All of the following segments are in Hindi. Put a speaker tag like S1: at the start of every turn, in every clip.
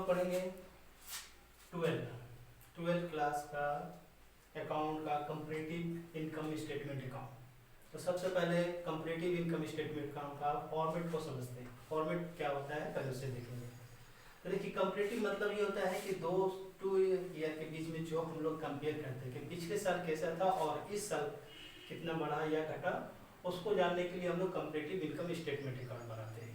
S1: पढ़ेंगे 12th क्लास का अकाउंट का कंपैरेटिव इनकम स्टेटमेंट अकाउंट। तो सबसे पहले कंपैरेटिव इनकम स्टेटमेंट अकाउंट का फॉर्मेट को समझते हैं। फॉर्मेट क्या होता है पहले उसे देखेंगे। तो देखिए कंपैरेटिव मतलब ये होता है कि टू ईयर के बीच में जो हम लोग कंपेयर करते हैं कि पिछले साल कैसा था और इस साल कितना बढ़ा या घटा, उसको जानने के लिए हम लोग कंपैरेटिव इनकम स्टेटमेंट अकाउंट बनाते हैं।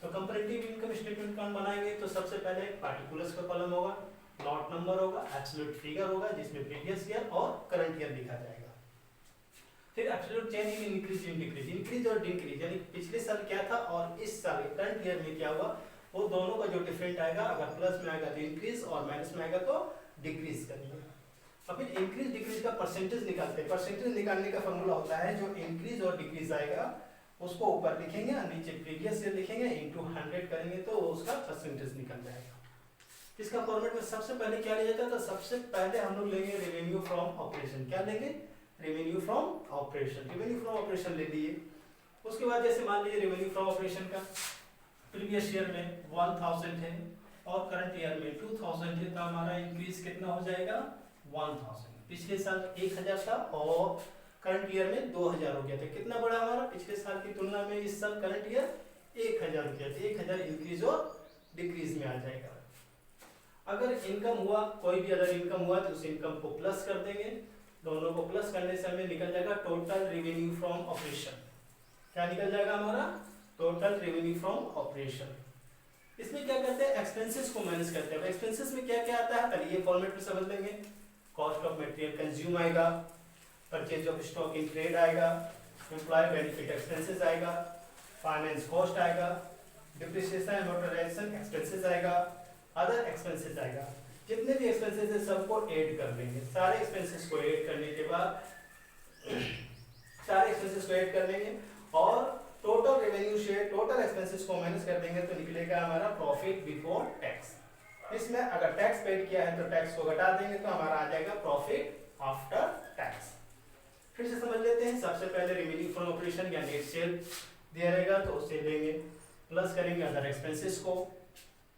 S1: तो कंपैरेटिव इनकम स्टेटमेंट अकाउंट बनाएंगे तो सबसे पहले पार्टिकुलर्स का कॉलम होगा, लॉट नंबर होगा, एब्सोल्यूट फिगर होगा जिसमें प्रीवियस ईयर और करंट ईयर लिखा जाएगा। फिर absolute change in increase in decrease, increase और डिक्रीज यानी पिछले साल क्या था और इस साल करंट ईयर में क्या हुआ, वो दोनों का जो डिफरेंट आएगा, अगर प्लस में आएगा तो इंक्रीज और माइनस में आएगा तो डिक्रीज करेंगे। अब फिर इंक्रीज डिक्रीज का परसेंटेज निकालते हैं। परसेंटेज निकालने का फॉर्मूला होता है जो इंक्रीज और डिक्रीज आएगा उसको ऊपर लिखेंगे और नीचे प्रीवियस ईयर लिखेंगे, इनटू 100 करेंगे तो उसका परसेंटेज निकल जाएगा। इसका फॉर्मेट में सबसे पहले क्या लिया जाता है, तो सबसे पहले हम लोग लेंगे रेवेन्यू फ्रॉम ऑपरेशन। क्या लेंगे? Revenue from operation. Revenue from operation ले लिए। उसके बाद जैसे मान लीजिए रेवेन्यू फ्रॉम ऑपरेशन का प्रीवियस ईयर में 1000 है और करंट ईयर में 2000 है, तो हमारा इंक्रीज कितना हो जाएगा 1000। पिछले साल 1000 था और करंट ईयर में 2000 हो गया था। कितना बड़ा हमारा पिछले साल की तुलना में इस साल करंट ईयर 1000 हो गया था। 1000 इंक्रीज और डिक्रीज में आ जाएगा। अगर इनकम हुआ, कोई भी अदर इनकम हुआ तो उस इनकम को प्लस कर देंगे। दोनों को प्लस करने से हमें निकल जाएगा टोटल रेवेन्यू फ्रॉम ऑपरेशन। क्या निकल जाएगा हमारा? Total revenue from operation. इसमें क्या करते हैं, एक्सपेंसेस को माइनस करते हैं। एक्सपेंसेस में क्या क्या आता है पहले ये फॉर्मेट में समझ लेंगे। कॉस्ट ऑफ मटेरियल कंज्यूम आएगा, purchase of stock in trade आएगा, एम्प्लॉय बेनिफिट एक्सपेंसेस आएगा, फाइनेंस कॉस्ट आएगा, डिप्रिसिएशन एंड अमोर्टाइजेशन एक्सपेंसेस आएगा, अदर एक्सपेंसेस आएगा। जितने भी एक्सपेंसेस है सबको ऐड कर लेंगे। सारे एक्सपेंसेस को ऐड करने के बाद सारे एक्सपेंसेस को ऐड कर लेंगे और टोटल रेवेन्यू से टोटल एक्सपेंसेस को माइनस कर देंगे तो निकलेगा हमारा प्रॉफिट बिफोर टैक्स। इसमें अगर टैक्स पेड किया है तो टैक्स को घटा देंगे तो हमारा आ जाएगा प्रॉफिट आफ्टर टैक्स। फिर से समझ लेते हैं। सबसे पहले रेवेन्यू फ्रॉम ऑपरेशन या नेट सेल दिया रहेगा तो उससे लेंगे, प्लस करेंगे अदर एक्सपेंसेस को।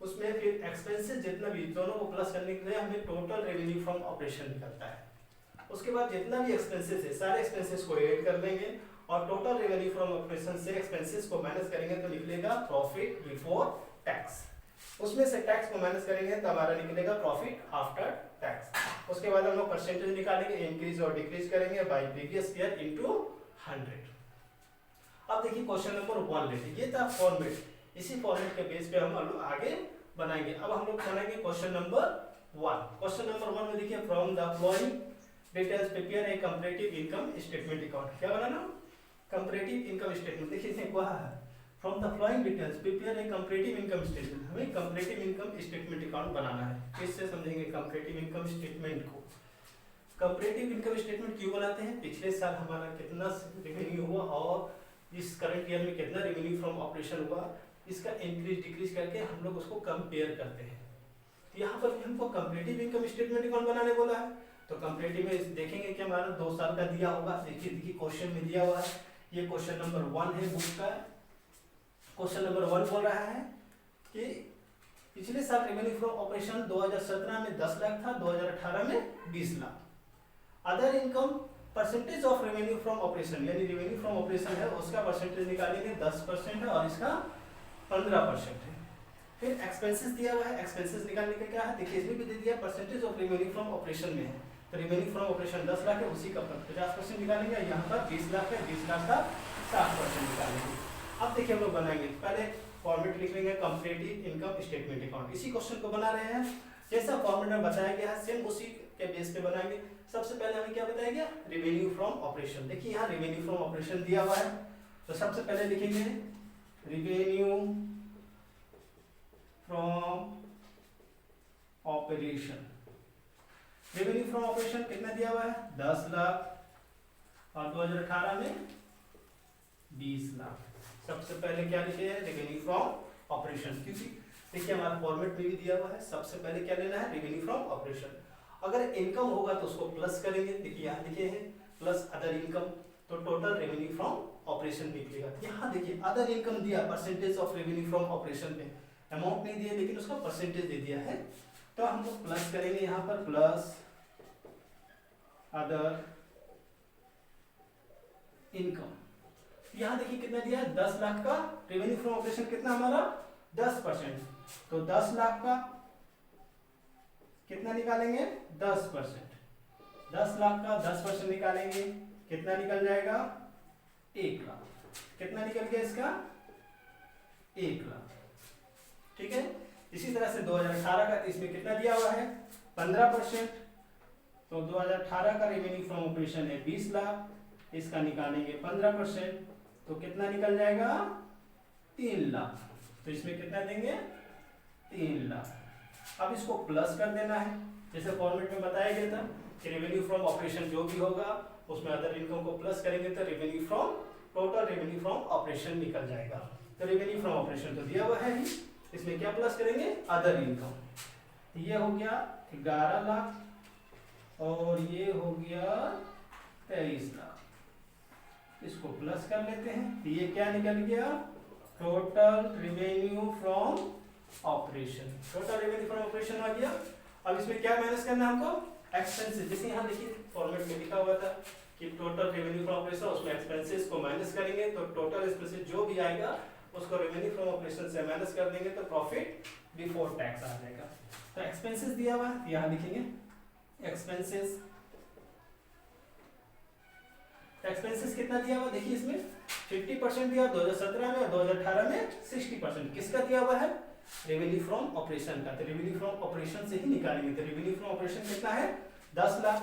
S1: उसमें फिर एक्सपेंसेस जितना भी दोनों को प्लस करने के लिए हमें टोटल रेवेन्यू फ्रॉम ऑपरेशन निकलता है। उसके बाद जितना भी एक्सपेंसेस है सारे एक्सपेंसेस को ऐड कर देंगे और टोटल रेवेन्यू फ्रॉम ऑपरेशन से एक्सपेंसेस को माइनस करेंगे तो निकलेगा प्रॉफिट बिफोर टैक्स। उसमें से टैक्स को माइनस करेंगे तो हमारा निकलेगा प्रॉफिट आफ्टर टैक्स। उसके बाद हम लोग परसेंटेज निकालेंगे, इंक्रीज और डिक्रीज करेंगे बाय प्रीवियस ईयर इनटू 100। अब देखिए क्वेश्चन नंबर 1 लेते हैं। ये था फॉर्मेट। इसी फॉर्मेट के बेस पे हम आगे बनाएंगे। अब हम लोग बनाएंगे क्वेश्चन नंबर 1। क्वेश्चन नंबर 1 में देखिए from the following details prepare a comparative income statement account. क्या बनाना? Comparative income statement. देखिए इसमें क्या है, from the following details prepare a comparative income statement. हमें कंपैरेटिव इनकम स्टेटमेंट अकाउंट बनाना है। किससे समझेंगे कंपैरेटिव इनकम स्टेटमेंट को? कंपैरेटिव इनकम स्टेटमेंट क्यों बनाते हैं? पिछले साल हमारा कितना रेवेन्यू हुआ और इस करंट ईयर में कितना रेवेन्यू फ्रॉम ऑपरेशन हुआ, इसका इंक्रीज डिक्रीज करके हम लोग उसको कंपेयर करते हैं। तो यहाँ पर हमको कंपैरेटिव इनकम स्टेटमेंट अकाउंट बनाने बोला है। तो कंपैरेटिव में देखेंगे कि हमारा 2 साल का दिया होगा। देखिए क्वेश्चन में दिया हुआ है। ये क्वेश्चन नंबर 1 है बुक का। क्वेश्चन नंबर 1 बोल रहा है कि पिछले साल रेवेन्यू फ्रॉम ऑपरेशन 2017 में 10 लाख था, 2018 में 20 lakh. Other income percentage of revenue from operation यानी रेवेन्यू फ्रॉम ऑपरेशन है उसका परसेंटेज निकालेंगे 10% है और इसका 15% है। फिर एक्सपेंसेस दिया हुआ है। एक्सपेंसेस निकालने का क्या है, देखिए इसमें भी दे दिया percentage of revenue from operation में है। तो रेवेन्यू फ्रॉम ऑपरेशन 10 लाख है, उसी का 50% निकालेंगे। यहाँ पर 20 लाख है, 20 लाख का 60% निकालेंगे। अब देखिए हम लोग बनाएंगे। पहले फॉर्मेट लिख लेंगे कंपैरेटिव इनकम स्टेटमेंट अकाउंट। इसी क्वेश्चन को बना रहे हैं। जैसा फॉर्मेट में बताया गया है सेम उसी के बेस पे बनाएंगे। सबसे पहले हमें क्या बताया गया, रेवेन्यू फ्रॉम ऑपरेशन। देखिए यहाँ रेवेन्यू फ्रॉम ऑपरेशन दिया हुआ है तो सबसे पहले लिखेंगे revenue from operation. Revenue from operation कितना दिया हुआ है 10 लाख और 2018 में 20 लाख। सबसे पहले क्या लिखे हैं रेवेन्यू फ्रॉम ऑपरेशन, क्योंकि देखिए हमारा फॉर्मेट में भी दिया हुआ है। सबसे पहले क्या लेना है रेवेन्यू फ्रॉम ऑपरेशन। अगर इनकम होगा तो उसको प्लस करेंगे। देखिए यहाँ लिखे हैं प्लस अदर इनकम, तो टोटल रेवेन्यू फ्रॉम ऑपरेशन निकलेगा। यहाँ देखिए अदर इनकम दिया percentage of revenue from operation पे अमाउंट नहीं दिया लेकिन उसका परसेंटेज दे दिया है। तो हम लोग प्लस करेंगे यहाँ पर, प्लस अदर इनकम। यहाँ देखिए कितना दिया है, 10 लाख का रेवेन्यू फ्रॉम ऑपरेशन, कितना हमारा 10%। तो 10 लाख का कितना निकालेंगे, 10%। 10 लाख का 10% निकालेंगे, कितना निकल जाएगा, 1 लाख। कितना निकल गया इसका, 1 लाख। ठीक है। इसी तरह से 2018 का, इसमें कितना दिया हुआ है, 15%। तो 2018 का रेवेन्यू फ्रॉम ऑपरेशन है 20 लाख, इसका निकालेंगे 15%, तो कितना निकल जाएगा, 3 लाख। तो इसमें कितना देंगे, 3 लाख। अब इसको प्लस कर देना है, जैसे फॉर्मेट में बताया गया था कि रेवेन्यू फ्रॉम ऑपरेशन जो भी होगा उसमें अदर इनकम को प्लस करेंगे तो revenue from, total revenue from operation निकल जाएगा। तो रेवेन्यू फ्रॉम ऑपरेशन तो दिया हुआ है ही, इसमें क्या प्लस करेंगे, अदर इनकम। तो ये हो गया 11 लाख और ये हो गया 23 लाख। इसको प्लस कर लेते हैं, तो ये क्या निकल गया, total revenue from operation. Total revenue from operation आ गया। अब इसमें क्या माइनस करना है हमको, एक्सपेंसेस। जैसे यहाँ देखिए फॉर्मेट में लिखा हुआ था कि टोटल रेवेन्यू फ्रॉम ऑपरेशन, उसमें एक्सपेंसेस को माइनस करेंगे तो टोटल एक्सपेंसेस जो भी आएगा उसको रेवेन्यू फ्रॉम ऑपरेशन से माइनस कर देंगे तो प्रॉफिट बिफोर टैक्स आ जाएगा। तो एक्सपेंसेस दिया हुआ है, यहाँ लिखेंगे एक्सपेंसेस। एक्सपेंसेस कितना दिया हुआ, देखिए इसमें 50% दिया 2017 में और 2018 में 60%। किसका दिया हुआ है, रेवेन्यू फ्रॉम ऑपरेशन का। तो रेवेन्यू फ्रॉम ऑपरेशन से ही निकालेंगे। तो रेवेन्यू फ्रॉम ऑपरेशन कितना है, 10 लाख।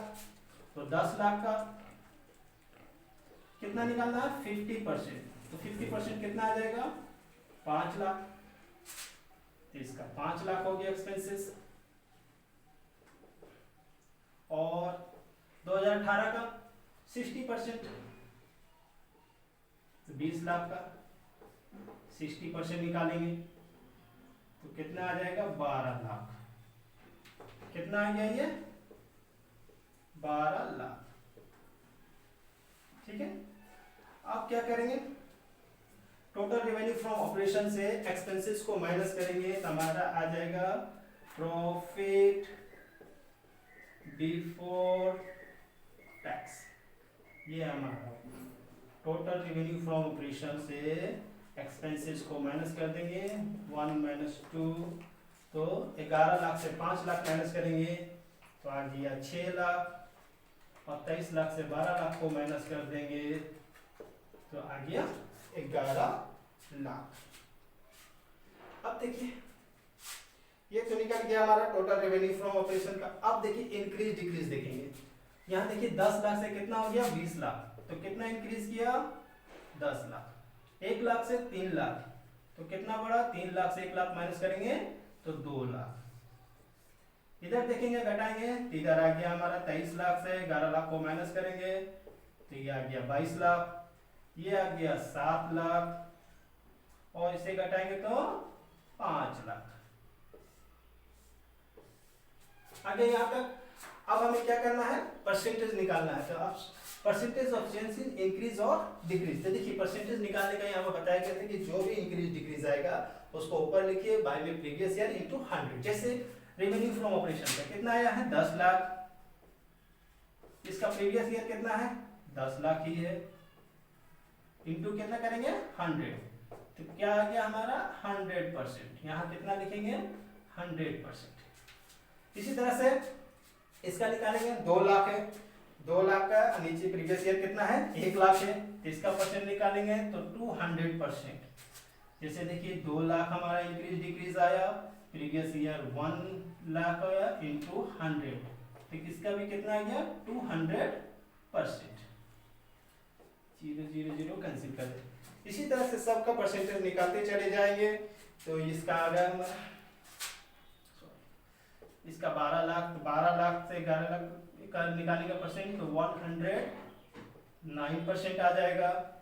S1: तो 10 लाख का कितना निकालना है, 50%। तो 50% कितना आ जाएगा, 5 लाख। तो इसका 5 लाख हो गया एक्सपेंसेस। और 2018 का 60%, तो 20 लाख का 60% निकालेंगे तो कितना आ जाएगा, 12 लाख। कितना आ गया ये, 12 लाख। ठीक है। अब क्या करेंगे, टोटल रेवेन्यू फ्रॉम ऑपरेशन से एक्सपेंसेस को माइनस करेंगे तो हमारा आ जाएगा प्रॉफिट बिफोर टैक्स। ये हमारा टोटल रेवेन्यू फ्रॉम ऑपरेशन से एक्सपेंसेस को माइनस कर देंगे, 1 माइनस 2। तो 11 लाख से 5 लाख माइनस करेंगे तो आ गया 6 लाख। और 23 लाख से 12 लाख को माइनस कर देंगे तो आ गया 11 लाख। अब देखिए ये तो निकल गया हमारा टोटल रेवेन्यू फ्रॉम ऑपरेशन का। अब देखिए इंक्रीज डिक्रीज देखेंगे। यहाँ देखिए 10 लाख से कितना हो गया, 20 लाख। तो कितना इंक्रीज किया, 10 लाख। 1 लाख से 3 लाख तो कितना बढ़ा, 3 लाख से 1 लाख माइनस करेंगे तो 2 लाख। इधर देखेंगे घटाएंगे तो इधर आ गया हमारा 23 लाख से 11 लाख को माइनस करेंगे तो ये आ गया 22 लाख। ये आ गया 7 लाख और इसे घटाएंगे तो 5 लाख। आगे यहाँ तक। अब हमें क्या करना है, परसेंटेज निकालना है। तो अब percentage of change in increase और डिक्रीज। तो देखिए परसेंटेज निकालने का यहाँ पर बताया गया था कि जो भी इंक्रीज डिक्रीज आएगा उसको ऊपर लिखिए बाय में प्रीवियस ईयर इनटू 100। जैसे रेवेन्यू फ्रॉम ऑपरेशन का कितना आया है, 10 लाख। इसका प्रीवियस ईयर कितना है, 10 लाख ही है। इनटू कितना करेंगे, 100। तो क्या आ गया हमारा 100%। यहाँ कितना लिखेंगे, 100%। इसी तरह से इसका निकालेंगे, 2 लाख है। 2 लाख का नीचे प्रीवियस ईयर कितना है, 1 लाख है। तो इसका परसेंट निकालेंगे तो 200%। जैसे देखिए 2 लाख हमारा इंक्रीज डिक्रीज आया, प्रीवियस ईयर 1 लाख आया इनटू 100। तो इसका भी कितना आ गया, 200%। 0 0 0 कैंसिल कर दे। इसी तरह से सबका परसेंटेज निकालते चले जाएंगे। तो इसका आ गया हमारा, इसका 12 लाख। तो 12 लाख से 11 लाख का निकालेंगे परसेंट तो 109% आ जाएगा।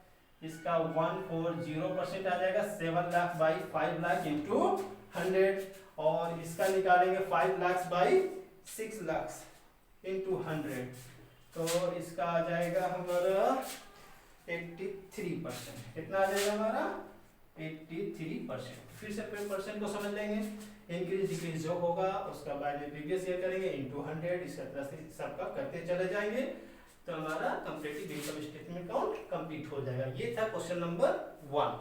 S1: इसका 140% आ जाएगा। 7 लाख बाई 5 लाख इंटू 100। और इसका निकालेंगे 5 लाख बाई 6 लाख इंटू 100। तो इसका आ जाएगा हमारा 83%। कितना आ जाएगा हमारा, 83%। फिर से परसेंट को समझ लेंगे, इंक्रीज डिक्रीज जो होगा उसका वैल्यू प्रीवियस ईयर करेंगे इनटू 100, इस तरह से सबका करते चले जाएंगे तो हमारा कंप्लीटिव इनकम स्टेटमेंट काउंट कंप्लीट हो जाएगा। ये था क्वेश्चन नंबर 1।